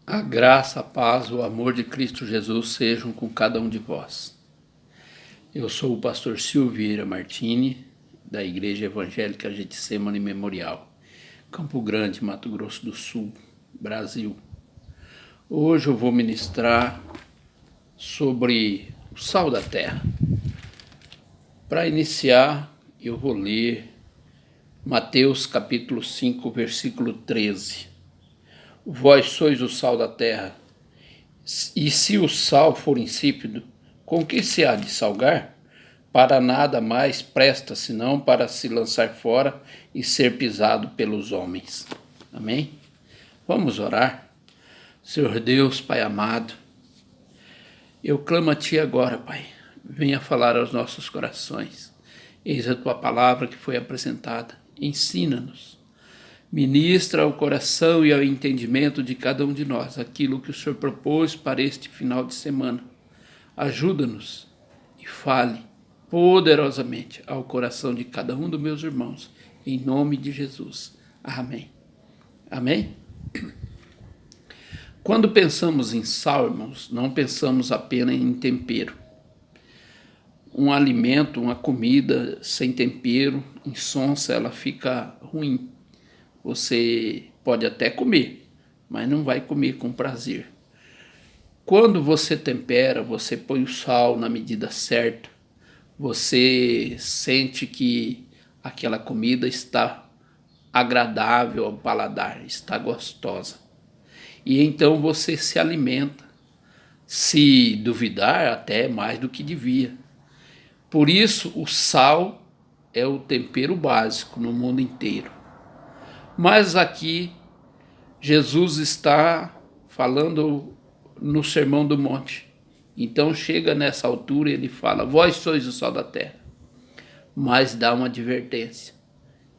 A graça, a paz, o amor de Cristo Jesus sejam com cada um de vós. Eu sou o pastor Silveira Martini, da Igreja Evangélica Getsemane Memorial, Campo Grande, Mato Grosso do Sul, Brasil. Hoje eu vou ministrar sobre o sal da terra. Para iniciar, eu vou ler Mateus capítulo 5, versículo 13. Vós sois o sal da terra, e se o sal for insípido, com que se há de salgar? Para nada mais presta, senão para se lançar fora e ser pisado pelos homens. Amém? Vamos orar. Senhor Deus, Pai amado, eu clamo a Ti agora, Pai. Venha falar aos nossos corações. Eis a Tua palavra que foi apresentada. Ensina-nos. Ministra ao coração e ao entendimento de cada um de nós aquilo que o Senhor propôs para este final de semana. Ajuda-nos e fale poderosamente ao coração de cada um dos meus irmãos, em nome de Jesus. Amém. Amém? Quando pensamos em sal, irmãos, não pensamos apenas em tempero. Um alimento, uma comida sem tempero, insonsa, ela fica ruim. Você pode até comer, mas não vai comer com prazer. Quando você tempera, você põe o sal na medida certa, você sente que aquela comida está agradável ao paladar, está gostosa. E então você se alimenta, se duvidar, até mais do que devia. Por isso, o sal é o tempero básico no mundo inteiro. Mas aqui, Jesus está falando no Sermão do Monte. Então chega nessa altura e ele fala, vós sois o sal da terra. Mas dá uma advertência.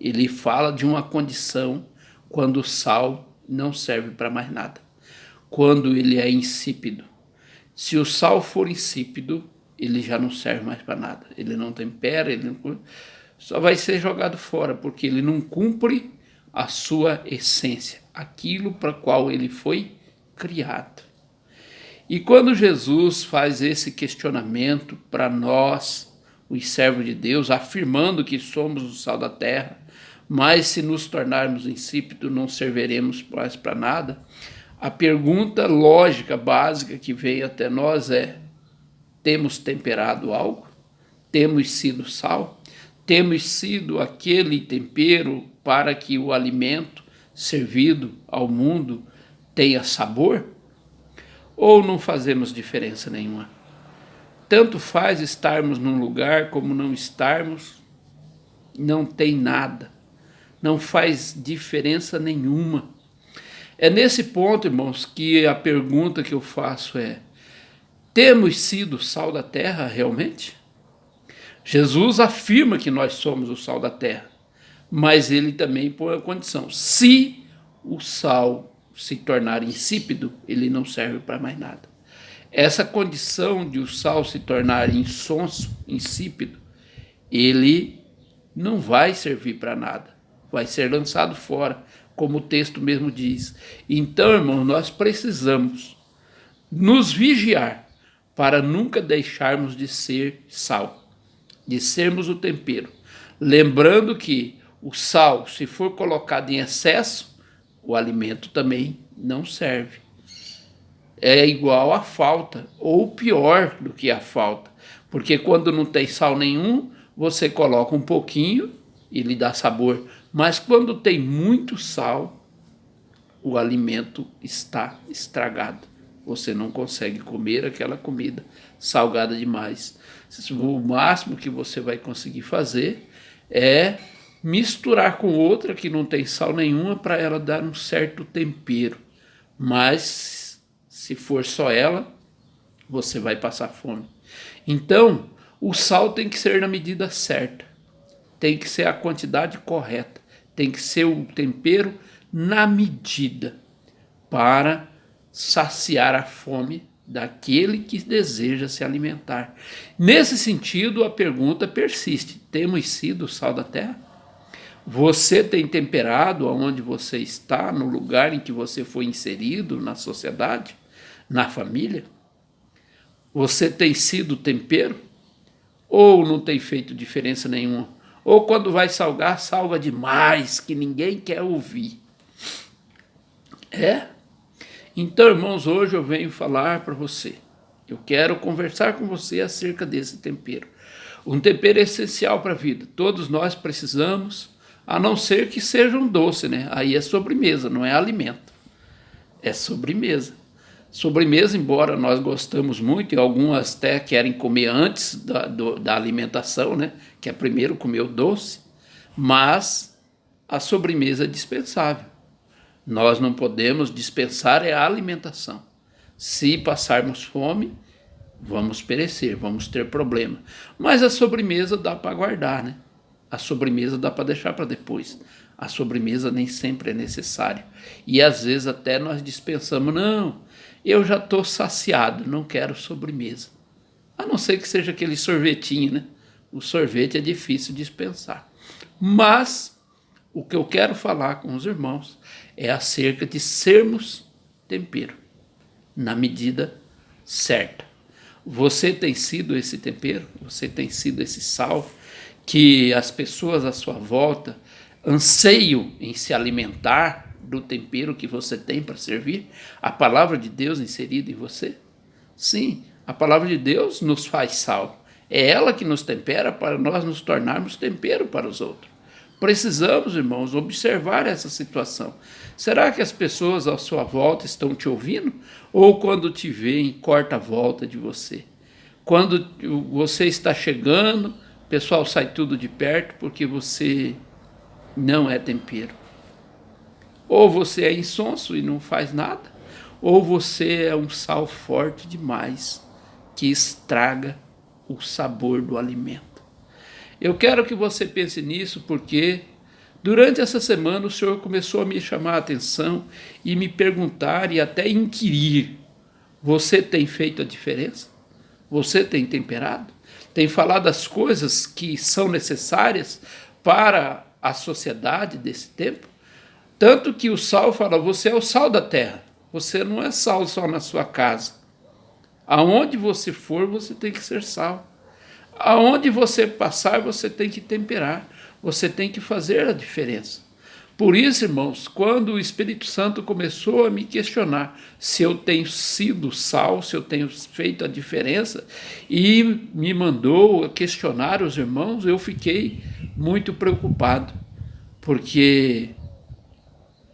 Ele fala de uma condição quando o sal não serve para mais nada. Quando ele é insípido. Se o sal for insípido, ele já não serve mais para nada. Ele não tempera, só vai ser jogado fora, porque ele não cumpre a sua essência, aquilo para o qual ele foi criado. E quando Jesus faz esse questionamento para nós, os servos de Deus, afirmando que somos o sal da terra, mas se nos tornarmos insípidos não serviremos mais para nada, a pergunta lógica, básica que vem até nós é, temos temperado algo? Temos sido sal? Temos sido aquele tempero para que o alimento servido ao mundo tenha sabor? Ou não fazemos diferença nenhuma? Tanto faz estarmos num lugar como não estarmos, não tem nada, não faz diferença nenhuma. É nesse ponto, irmãos, que a pergunta que eu faço é, temos sido sal da terra realmente? Jesus afirma que nós somos o sal da terra, mas ele também põe a condição, se o sal se tornar insípido, ele não serve para mais nada. Essa condição de o sal se tornar insonso, insípido, ele não vai servir para nada, vai ser lançado fora, como o texto mesmo diz. Então, irmãos, nós precisamos nos vigiar para nunca deixarmos de ser sal, de sermos o tempero. Lembrando que o sal, se for colocado em excesso, o alimento também não serve. É igual à falta, ou pior do que a falta. Porque quando não tem sal nenhum, você coloca um pouquinho e lhe dá sabor. Mas quando tem muito sal, o alimento está estragado. Você não consegue comer aquela comida salgada demais. O máximo que você vai conseguir fazer é misturar com outra que não tem sal nenhuma para ela dar um certo tempero. Mas se for só ela, você vai passar fome. Então, o sal tem que ser na medida certa. Tem que ser a quantidade correta. Tem que ser o tempero na medida para saciar a fome daquele que deseja se alimentar. Nesse sentido, a pergunta persiste. Temos sido o sal da terra? Você tem temperado aonde você está, no lugar em que você foi inserido, na sociedade, na família? Você tem sido tempero? Ou não tem feito diferença nenhuma? Ou quando vai salgar, salga demais, que ninguém quer ouvir. Então, irmãos, hoje eu venho falar para você. Eu quero conversar com você acerca desse tempero. Um tempero essencial para a vida. Todos nós precisamos, a não ser que seja um doce, né? Aí é sobremesa, não é alimento. É sobremesa. Sobremesa, embora nós gostamos muito, e algumas até querem comer antes da alimentação, né? Que é primeiro comer o doce, mas a sobremesa é dispensável. Nós não podemos dispensar a alimentação. Se passarmos fome, vamos perecer, vamos ter problema. Mas a sobremesa dá para guardar, né? A sobremesa dá para deixar para depois. A sobremesa nem sempre é necessária. E às vezes até nós dispensamos, não, eu já estou saciado, não quero sobremesa. A não ser que seja aquele sorvetinho, né? O sorvete é difícil dispensar. Mas o que eu quero falar com os irmãos é acerca de sermos tempero, na medida certa. Você tem sido esse tempero? Você tem sido esse sal que as pessoas à sua volta anseiam em se alimentar do tempero que você tem para servir? A palavra de Deus inserida em você? Sim, a palavra de Deus nos faz sal. É ela que nos tempera para nós nos tornarmos tempero para os outros. Precisamos, irmãos, observar essa situação. Será que as pessoas à sua volta estão te ouvindo? Ou quando te veem, corta a volta de você? Quando você está chegando, o pessoal sai tudo de perto porque você não é tempero. Ou você é insonso e não faz nada, ou você é um sal forte demais que estraga o sabor do alimento. Eu quero que você pense nisso porque durante essa semana o Senhor começou a me chamar a atenção e me perguntar e até inquirir: você tem feito a diferença? Você tem temperado? Tem falado as coisas que são necessárias para a sociedade desse tempo? Tanto que o sal fala, você é o sal da terra. Você não é sal só na sua casa. Aonde você for, você tem que ser sal. Aonde você passar, você tem que temperar. Você tem que fazer a diferença. Por isso, irmãos, quando o Espírito Santo começou a me questionar se eu tenho sido sal, se eu tenho feito a diferença, e me mandou questionar os irmãos, eu fiquei muito preocupado, porque,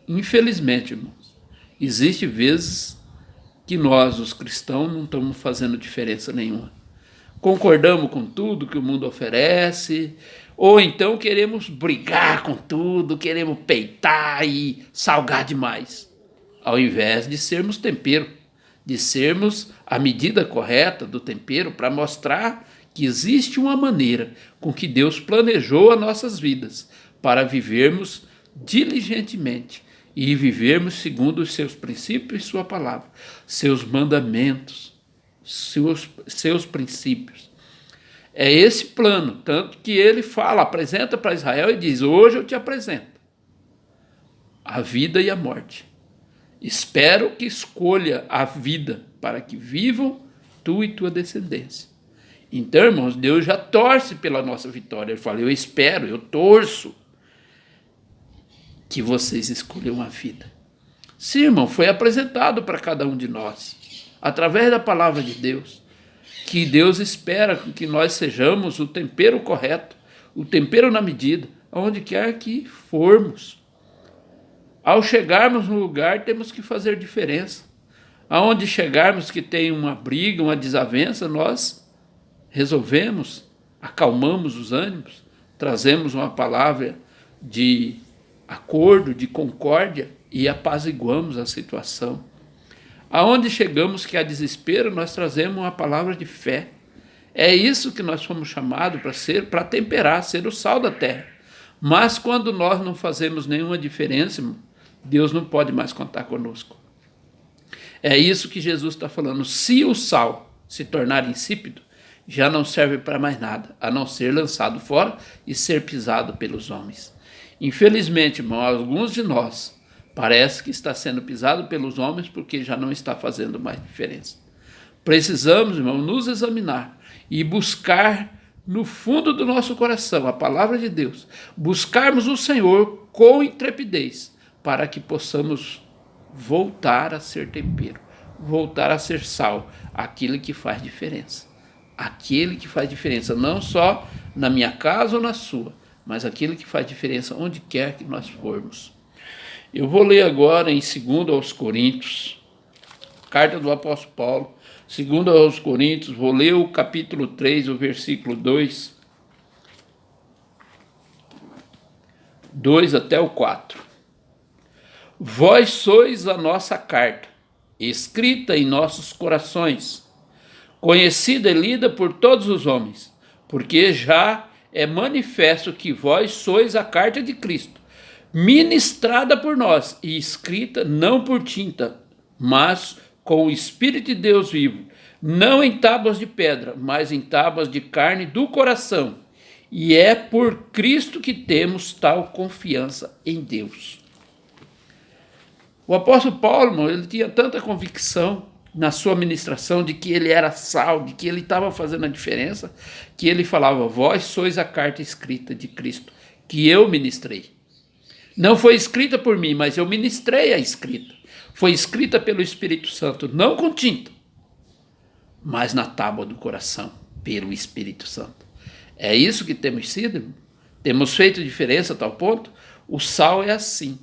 infelizmente, irmãos, existem vezes que nós, os cristãos, não estamos fazendo diferença nenhuma. Concordamos com tudo que o mundo oferece, ou então queremos brigar com tudo, queremos peitar e salgar demais, ao invés de sermos tempero, de sermos a medida correta do tempero para mostrar que existe uma maneira com que Deus planejou as nossas vidas para vivermos diligentemente e vivermos segundo os seus princípios e sua palavra, seus mandamentos, seus princípios. É esse plano, tanto que ele fala, apresenta para Israel e diz, hoje eu te apresento a vida e a morte. Espero que escolha a vida para que vivam tu e tua descendência. Então, irmãos, Deus já torce pela nossa vitória. Ele fala, eu espero, eu torço que vocês escolham a vida. Sim, irmão, foi apresentado para cada um de nós, através da palavra de Deus, que Deus espera que nós sejamos o tempero correto, o tempero na medida, onde quer que formos. Ao chegarmos no lugar, temos que fazer diferença. Aonde chegarmos que tem uma briga, uma desavença, nós resolvemos, acalmamos os ânimos, trazemos uma palavra de acordo, de concórdia e apaziguamos a situação. Aonde chegamos que há desespero, nós trazemos uma palavra de fé. É isso que nós fomos chamados para ser, para temperar, ser o sal da terra. Mas quando nós não fazemos nenhuma diferença, Deus não pode mais contar conosco. É isso que Jesus está falando. Se o sal se tornar insípido, já não serve para mais nada, a não ser lançado fora e ser pisado pelos homens. Infelizmente, irmão, alguns de nós parece que está sendo pisado pelos homens porque já não está fazendo mais diferença. Precisamos, irmão, nos examinar e buscar no fundo do nosso coração a palavra de Deus, buscarmos o Senhor com intrepidez, para que possamos voltar a ser tempero, voltar a ser sal, aquilo que faz diferença. Aquele que faz diferença, não só na minha casa ou na sua, mas aquilo que faz diferença onde quer que nós formos. Eu vou ler agora em 2 aos Coríntios, carta do apóstolo Paulo, 2 aos Coríntios, vou ler o capítulo 3, o versículo 2 até o 4. Vós sois a nossa carta, escrita em nossos corações, conhecida e lida por todos os homens, porque já é manifesto que vós sois a carta de Cristo, ministrada por nós e escrita não por tinta, mas com o Espírito de Deus vivo, não em tábuas de pedra, mas em tábuas de carne do coração. E é por Cristo que temos tal confiança em Deus. O apóstolo Paulo, ele tinha tanta convicção na sua ministração de que ele era sal, de que ele estava fazendo a diferença, que ele falava: vós sois a carta escrita de Cristo, que eu ministrei. Não foi escrita por mim, mas eu ministrei a escrita. Foi escrita pelo Espírito Santo, não com tinta, mas na tábua do coração, pelo Espírito Santo. É isso que temos sido, irmão? Temos feito diferença a tal ponto? O sal é assim.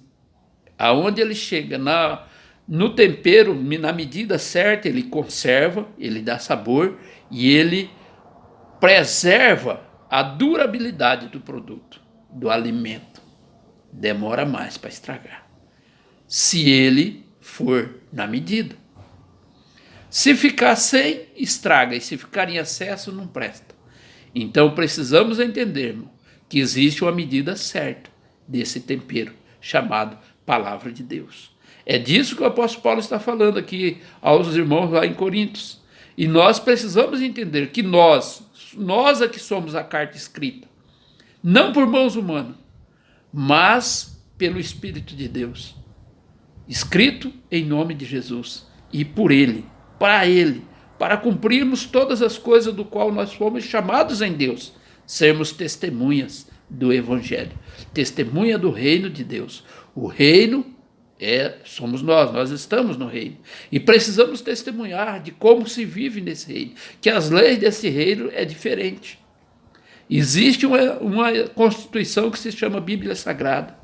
Aonde ele chega no tempero, na medida certa, ele conserva, ele dá sabor e ele preserva a durabilidade do produto, do alimento. Demora mais para estragar, se ele for na medida. Se ficar sem, estraga, e se ficar em excesso, não presta. Então precisamos entender, irmão, que existe uma medida certa desse tempero, chamado Palavra de Deus. É disso que o apóstolo Paulo está falando aqui aos irmãos lá em Coríntios. E nós precisamos entender que nós é que somos a carta escrita, não por mãos humanas, mas pelo Espírito de Deus, escrito em nome de Jesus e por Ele, para cumprirmos todas as coisas do qual nós fomos chamados em Deus, sermos testemunhas do Evangelho, testemunha do reino de Deus. O reino somos nós estamos no reino e precisamos testemunhar de como se vive nesse reino, que as leis desse reino é diferente. Existe uma Constituição que se chama Bíblia Sagrada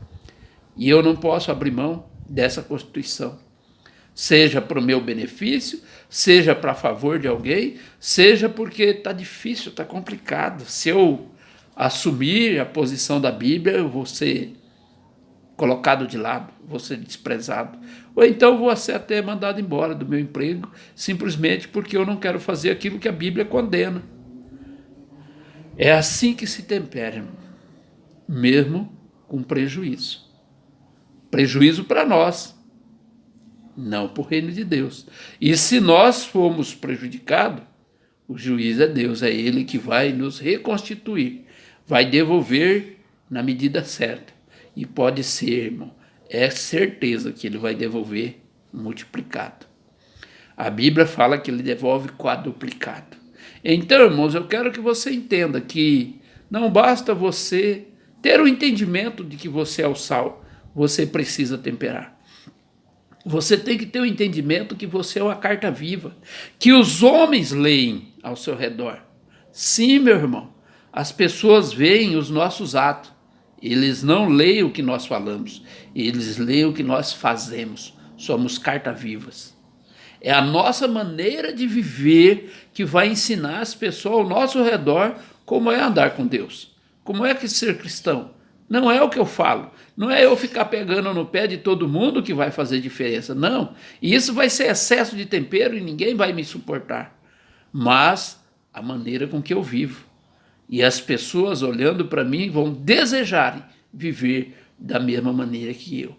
e eu não posso abrir mão dessa Constituição, seja para o meu benefício, seja para favor de alguém, seja porque está difícil, está complicado. Se eu assumir a posição da Bíblia, eu vou ser colocado de lado, vou ser desprezado, ou então vou ser até mandado embora do meu emprego, simplesmente porque eu não quero fazer aquilo que a Bíblia condena. É assim que se tempera, irmão, mesmo com prejuízo. Prejuízo para nós, não para o reino de Deus. E se nós formos prejudicados, o juiz é Deus, é Ele que vai nos reconstituir, vai devolver na medida certa. E pode ser, irmão, é certeza que Ele vai devolver multiplicado. A Bíblia fala que Ele devolve quadruplicado. Então, irmãos, eu quero que você entenda que não basta você ter o entendimento de que você é o sal, você precisa temperar. Você tem que ter o entendimento que você é uma carta viva, que os homens leem ao seu redor. Sim, meu irmão, as pessoas veem os nossos atos, eles não leem o que nós falamos, eles leem o que nós fazemos, somos cartas vivas. É a nossa maneira de viver que vai ensinar as pessoas ao nosso redor como é andar com Deus, como é que ser cristão. Não é o que eu falo, não é eu ficar pegando no pé de todo mundo que vai fazer diferença, não. E isso vai ser excesso de tempero e ninguém vai me suportar. Mas a maneira com que eu vivo. E as pessoas olhando para mim vão desejarem viver da mesma maneira que eu.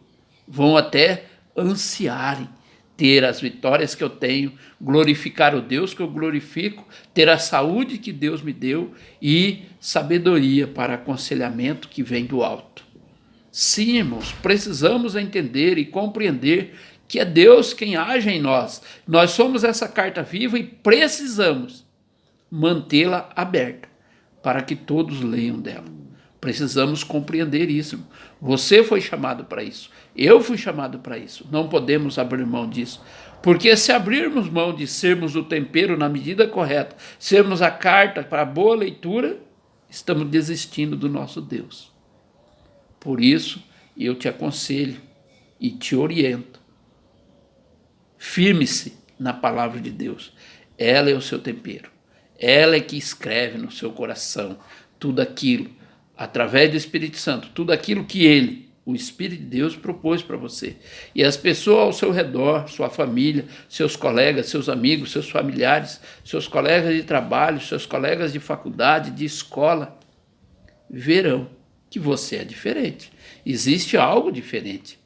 Vão até ansiarem ter as vitórias que eu tenho, glorificar o Deus que eu glorifico, ter a saúde que Deus me deu e sabedoria para aconselhamento que vem do alto. Sim, irmãos, precisamos entender e compreender que é Deus quem age em nós. Nós somos essa carta viva e precisamos mantê-la aberta para que todos leiam dela. Precisamos compreender isso. Você foi chamado para isso. Eu fui chamado para isso. Não podemos abrir mão disso. Porque se abrirmos mão de sermos o tempero na medida correta, sermos a carta para a boa leitura, estamos desistindo do nosso Deus. Por isso, eu te aconselho e te oriento. Firme-se na palavra de Deus. Ela é o seu tempero. Ela é que escreve no seu coração tudo aquilo, através do Espírito Santo, tudo aquilo que Ele, o Espírito de Deus, propôs para você. E as pessoas ao seu redor, sua família, seus colegas, seus amigos, seus familiares, seus colegas de trabalho, seus colegas de faculdade, de escola, verão que você é diferente. Existe algo diferente.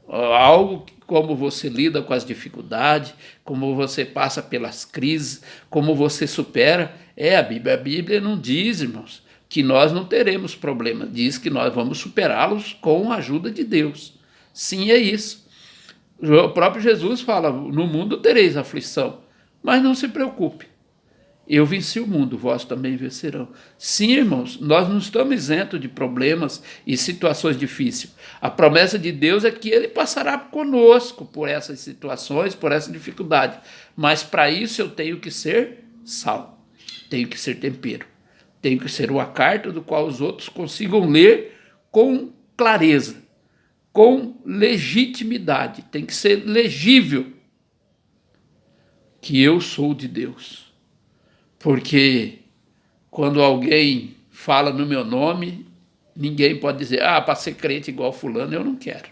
Algo como você lida com as dificuldades, como você passa pelas crises, como você supera. A Bíblia não diz, irmãos, que nós não teremos problemas. Diz que nós vamos superá-los com a ajuda de Deus. Sim, é isso. O próprio Jesus fala, no mundo tereis aflição, mas não se preocupe. Eu venci o mundo, vós também vencerão. Sim, irmãos, nós não estamos isentos de problemas e situações difíceis. A promessa de Deus é que Ele passará conosco por essas situações, por essa dificuldade. Mas para isso eu tenho que ser sal, tenho que ser tempero, tenho que ser uma carta do qual os outros consigam ler com clareza, com legitimidade. Tem que ser legível que eu sou de Deus. Porque quando alguém fala no meu nome, ninguém pode dizer, para ser crente igual fulano, eu não quero.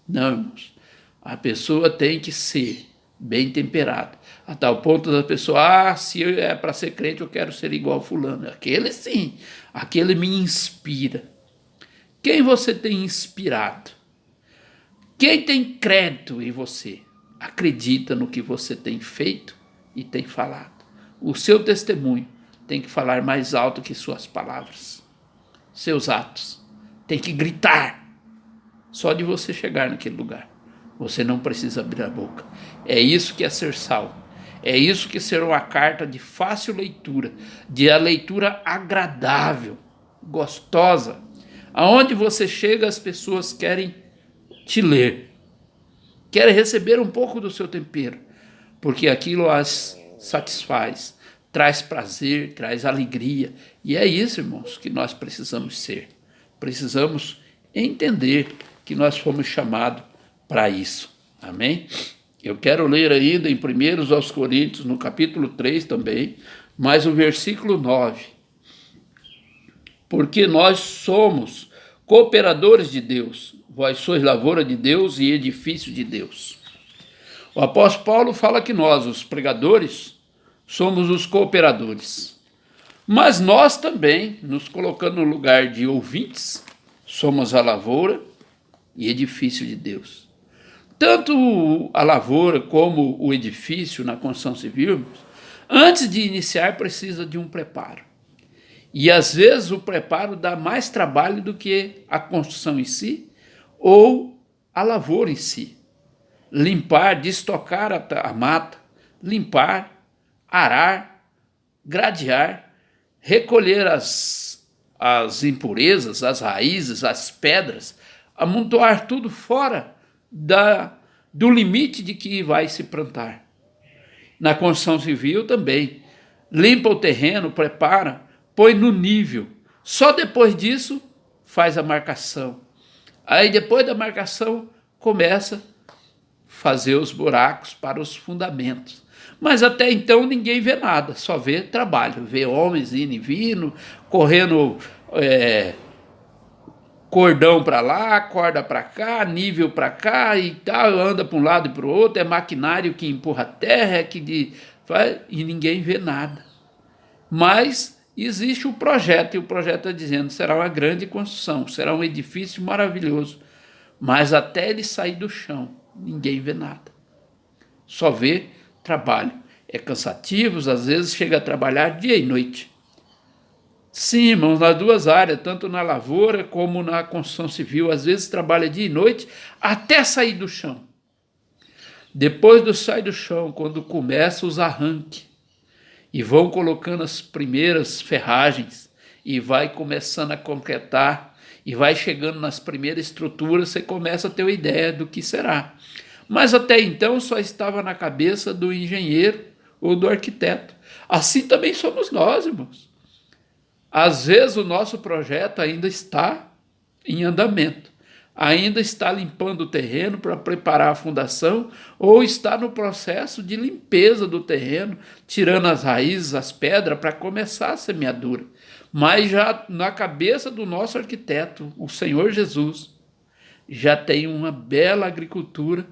Não, irmãos. A pessoa tem que ser bem temperada. A tal ponto da pessoa, se é para ser crente, eu quero ser igual fulano. Aquele sim, aquele me inspira. Quem você tem inspirado? Quem tem crédito em você? Acredita no que você tem feito e tem falado. O seu testemunho tem que falar mais alto que suas palavras. Seus atos tem que gritar. Só de você chegar naquele lugar. Você não precisa abrir a boca. É isso que é ser sal. É isso que é ser uma carta de fácil leitura. De a leitura agradável, gostosa. Aonde você chega, as pessoas querem te ler. Querem receber um pouco do seu tempero. Porque aquilo as satisfaz, traz prazer, traz alegria. E é isso, irmãos, que nós precisamos ser. Precisamos entender que nós fomos chamados para isso. Amém? Eu quero ler ainda em 1 aos Coríntios, no capítulo 3 também, mas o versículo 9. Porque nós somos cooperadores de Deus, vós sois lavoura de Deus e edifício de Deus. O apóstolo Paulo fala que nós, os pregadores, somos os cooperadores. Mas nós também, nos colocando no lugar de ouvintes, somos a lavoura e edifício de Deus. Tanto a lavoura como o edifício na construção civil, antes de iniciar, precisa de um preparo. E às vezes o preparo dá mais trabalho do que a construção em si ou a lavoura em si. Limpar, destocar a mata, limpar, arar, gradear, recolher as impurezas, as raízes, as pedras, amontoar tudo fora do limite de que vai se plantar. Na construção civil também. Limpa o terreno, prepara, põe no nível. Só depois disso faz a marcação. Aí depois da marcação começa fazer os buracos para os fundamentos. Mas até então ninguém vê nada, só vê trabalho, vê homens indo e vindo, correndo cordão para lá, corda para cá, nível para cá e tal, anda para um lado e para o outro, é maquinário que empurra a terra, e ninguém vê nada. Mas existe o projeto, e o projeto está dizendo, será uma grande construção, será um edifício maravilhoso, mas até ele sair do chão, ninguém vê nada. Só vê trabalho. É cansativo, às vezes chega a trabalhar dia e noite. Sim, irmãos, nas duas áreas, tanto na lavoura como na construção civil. Às vezes trabalha dia e noite até sair do chão. Depois do sair do chão, quando começa os arranques, e vão colocando as primeiras ferragens, e vai começando a concretar, e vai chegando nas primeiras estruturas, você começa a ter uma ideia do que será. Mas até então só estava na cabeça do engenheiro ou do arquiteto. Assim também somos nós, irmãos. Às vezes o nosso projeto ainda está em andamento, ainda está limpando o terreno para preparar a fundação, ou está no processo de limpeza do terreno, tirando as raízes, as pedras, para começar a semeadura. Mas já na cabeça do nosso arquiteto, o Senhor Jesus, já tem uma bela agricultura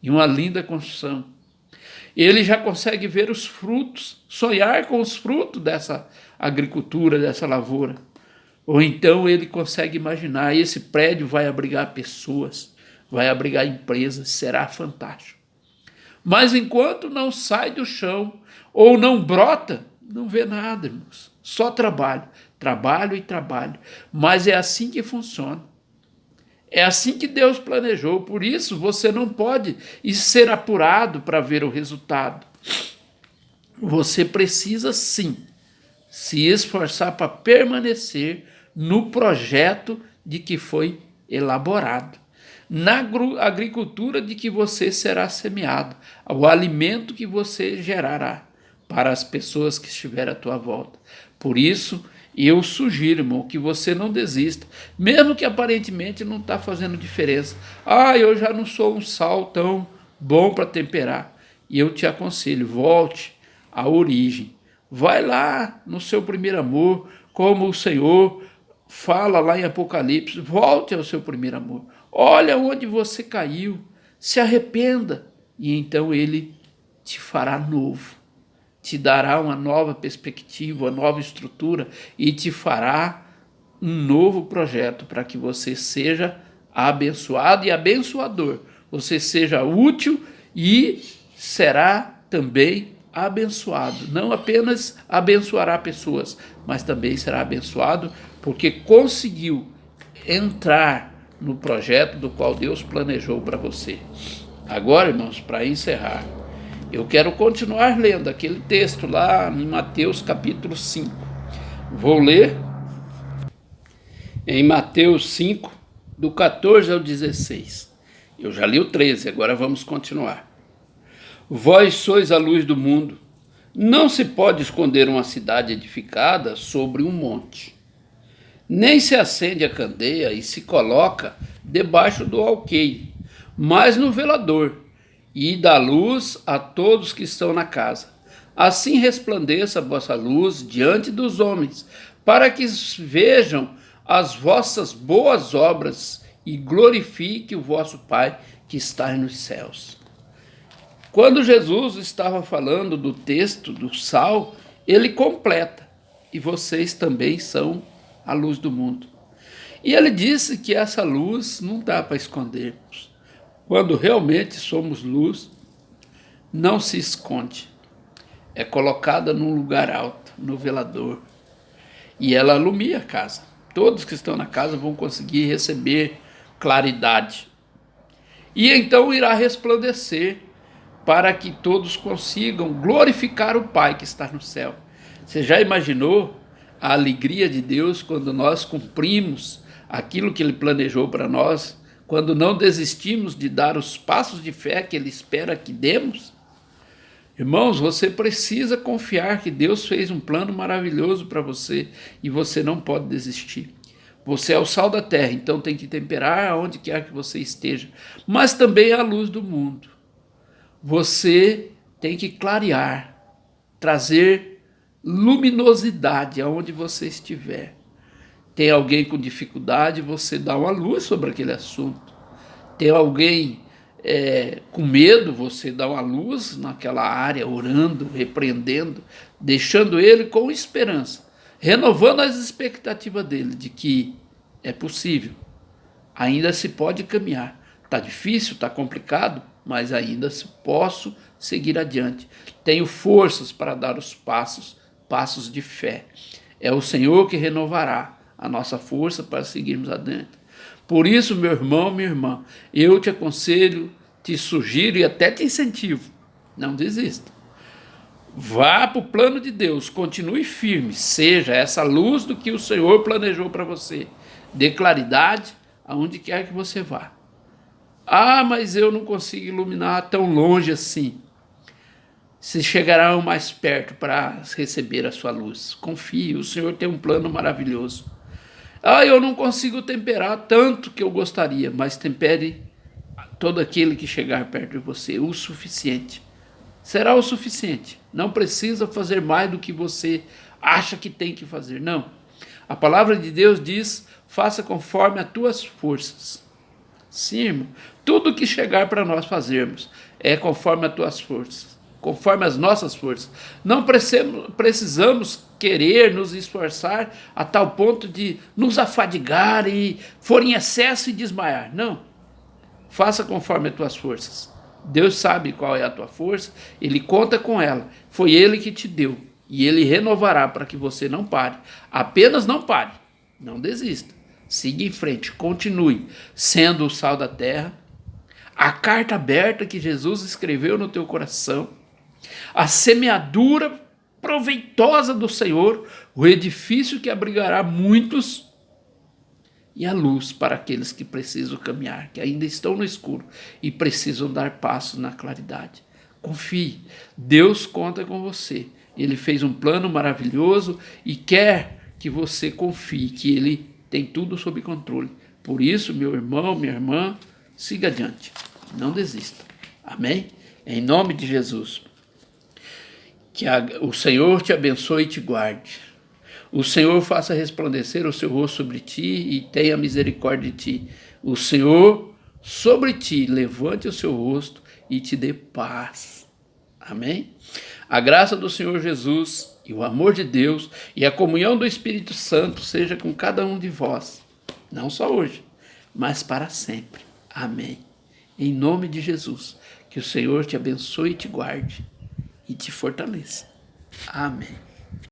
e uma linda construção. Ele já consegue ver os frutos, sonhar com os frutos dessa agricultura, dessa lavoura. Ou então ele consegue imaginar, esse prédio vai abrigar pessoas, vai abrigar empresas, será fantástico. Mas enquanto não sai do chão ou não brota, não vê nada, irmãos. Só trabalho, trabalho e trabalho. Mas é assim que funciona. É assim que Deus planejou, por isso você não pode ser apurado para ver o resultado. Você precisa sim se esforçar para permanecer no projeto de que foi elaborado, na agricultura de que você será semeado, o alimento que você gerará para as pessoas que estiverem à tua volta. Por isso, eu sugiro, irmão, que você não desista, mesmo que aparentemente não está fazendo diferença. Eu já não sou um sal tão bom para temperar. E eu te aconselho, volte à origem. Vai lá no seu primeiro amor, como o Senhor fala lá em Apocalipse. Volte ao seu primeiro amor. Olha onde você caiu, se arrependa, e então Ele te fará novo. Te dará uma nova perspectiva, uma nova estrutura e te fará um novo projeto para que você seja abençoado e abençoador. Você seja útil e será também abençoado. Não apenas abençoará pessoas, mas também será abençoado porque conseguiu entrar no projeto do qual Deus planejou para você. Agora, irmãos, para encerrar, eu quero continuar lendo aquele texto lá em Mateus capítulo 5. Vou ler em Mateus 5, do 14 ao 16. Eu já li o 13, agora vamos continuar. Vós sois a luz do mundo. Não se pode esconder uma cidade edificada sobre um monte. Nem se acende a candeia e se coloca debaixo do alqueire, mas no velador, e dá luz a todos que estão na casa. Assim resplandeça a vossa luz diante dos homens, para que vejam as vossas boas obras e glorifique o vosso Pai que está nos céus. Quando Jesus estava falando do texto do sal, ele completa, e vocês também são a luz do mundo. E ele disse que essa luz não dá para escondermos. Quando realmente somos luz, não se esconde. É colocada num lugar alto, no velador. E ela alumia a casa. Todos que estão na casa vão conseguir receber claridade. E então irá resplandecer para que todos consigam glorificar o Pai que está no céu. Você já imaginou a alegria de Deus quando nós cumprimos aquilo que Ele planejou para nós? Quando não desistimos de dar os passos de fé que Ele espera que demos? Irmãos, você precisa confiar que Deus fez um plano maravilhoso para você e você não pode desistir. Você é o sal da terra, então tem que temperar aonde quer que você esteja, mas também é a luz do mundo. Você tem que clarear, trazer luminosidade aonde você estiver. Tem alguém com dificuldade, você dá uma luz sobre aquele assunto. Tem alguém com medo, você dá uma luz naquela área, orando, repreendendo, deixando ele com esperança, renovando as expectativas dele de que é possível, ainda se pode caminhar. Está difícil, está complicado, mas ainda posso seguir adiante. Tenho forças para dar os passos de fé. É o Senhor que renovará a nossa força para seguirmos adiante. Por isso, meu irmão, minha irmã, eu te aconselho, te sugiro e até te incentivo. Não desista. Vá para o plano de Deus, continue firme, seja essa luz do que o Senhor planejou para você. Dê claridade aonde quer que você vá. Ah, mas eu não consigo iluminar tão longe assim. Se chegarão mais perto para receber a sua luz. Confie, o Senhor tem um plano maravilhoso. Ah, eu não consigo temperar tanto que eu gostaria, mas tempere todo aquele que chegar perto de você, o suficiente. Será o suficiente. Não precisa fazer mais do que você acha que tem que fazer. Não. A palavra de Deus diz, faça conforme as tuas forças. Sim, irmão. Tudo que chegar para nós fazermos é conforme as tuas forças, conforme as nossas forças. Não precisamos querer nos esforçar a tal ponto de nos afadigar e for em excesso e desmaiar. Não. Faça conforme as tuas forças. Deus sabe qual é a tua força, Ele conta com ela. Foi Ele que te deu e Ele renovará para que você não pare. Apenas não pare, não desista. Siga em frente, continue sendo o sal da terra, a carta aberta que Jesus escreveu no teu coração, a semeadura proveitosa do Senhor, o edifício que abrigará muitos e a luz para aqueles que precisam caminhar, que ainda estão no escuro e precisam dar passos na claridade. Confie, Deus conta com você. Ele fez um plano maravilhoso e quer que você confie que Ele tem tudo sob controle. Por isso, meu irmão, minha irmã, siga adiante. Não desista. Amém? Em nome de Jesus. Que o Senhor te abençoe e te guarde. O Senhor faça resplandecer o seu rosto sobre ti e tenha misericórdia de ti. O Senhor sobre ti levante o seu rosto e te dê paz. Amém? A graça do Senhor Jesus e o amor de Deus e a comunhão do Espírito Santo seja com cada um de vós. Não só hoje, mas para sempre. Amém. Em nome de Jesus, que o Senhor te abençoe e te guarde e te fortaleça. Amém.